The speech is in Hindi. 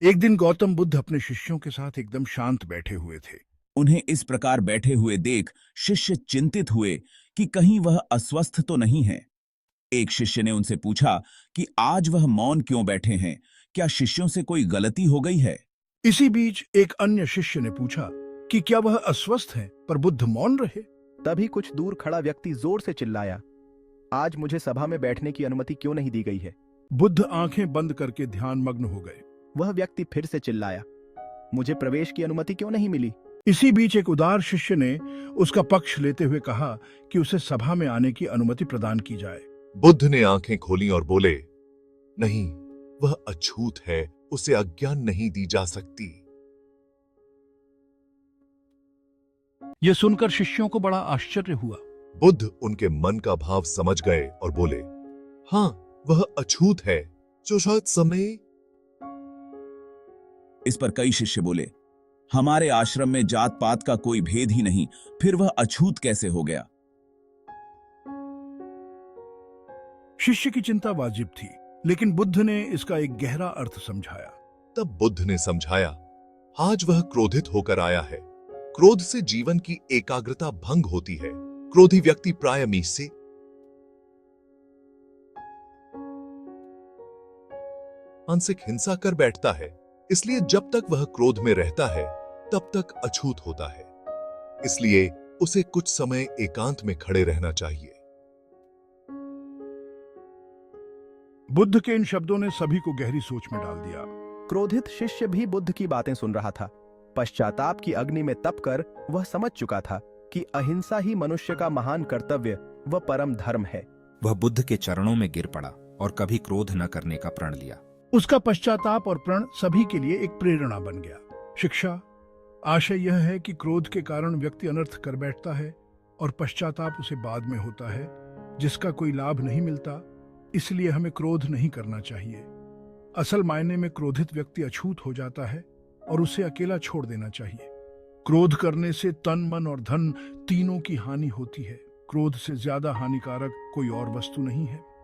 एक दिन गौतम बुद्ध अपने शिष्यों के साथ एकदम शांत बैठे हुए थे। उन्हें इस प्रकार बैठे हुए देख शिष्य चिंतित हुए कि कहीं वह अस्वस्थ तो नहीं है। एक शिष्य ने उनसे पूछा कि आज वह मौन क्यों बैठे हैं, क्या शिष्यों से कोई गलती हो गई है? इसी बीच एक अन्य शिष्य ने पूछा कि क्या वह अस्वस्थ हैं, पर बुद्ध मौन रहे। तभी कुछ दूर खड़ा व्यक्ति जोर से चिल्लाया, आज मुझे सभा में बैठने की अनुमति क्यों नहीं दी गई है? बुद्ध आंखें बंद करके ध्यानमग्न हो गए। वह व्यक्ति फिर से चिल्लाया, मुझे प्रवेश की अनुमति क्यों नहीं मिली? इसी बीच एक उदार शिष्य ने उसका पक्ष लेते हुए कहा कि उसे सभा में आने की अनुमति प्रदान की जाए। बुद्ध ने आंखें खोली और बोले, नहीं, वह अछूत है, उसे आज्ञा नहीं दी जा सकती। यह सुनकर शिष्यों को बड़ा आश्चर्य हुआ। बुद्ध उनके मन का भाव समझ गए और बोले, हाँ, वह अछूत है, जो शायद समय। इस पर कई शिष्य बोले, हमारे आश्रम में जात पात का कोई भेद ही नहीं, फिर वह अछूत कैसे हो गया? शिष्य की चिंता वाजिब थी, लेकिन बुद्ध ने इसका एक गहरा अर्थ समझाया। तब बुद्ध ने समझाया, आज वह क्रोधित होकर आया है। क्रोध से जीवन की एकाग्रता भंग होती है। क्रोधी व्यक्ति प्रायः से मानसिक हिंसा कर बैठता है, इसलिए जब तक वह क्रोध में रहता है तब तक अछूत होता है। इसलिए उसे कुछ समय एकांत में खड़े रहना चाहिए। बुद्ध के इन शब्दों ने सभी को गहरी सोच में डाल दिया। क्रोधित शिष्य भी बुद्ध की बातें सुन रहा था। पश्चाताप की अग्नि में तपकर वह समझ चुका था कि अहिंसा ही मनुष्य का महान कर्तव्य व परम धर्म है। वह बुद्ध के चरणों में गिर पड़ा और कभी क्रोध न करने का प्रण लिया। उसका पश्चाताप और प्रण सभी के लिए एक प्रेरणा बन गया। शिक्षा आशय यह है कि क्रोध के कारण व्यक्ति अनर्थ कर बैठता है और पश्चाताप उसे बाद में होता है, जिसका कोई लाभ नहीं मिलता। इसलिए हमें क्रोध नहीं करना चाहिए। असल मायने में क्रोधित व्यक्ति अछूत हो जाता है और उसे अकेला छोड़ देना चाहिए। क्रोध करने से तन, मन और धन तीनों की हानि होती है। क्रोध से ज्यादा हानिकारक कोई और वस्तु नहीं है।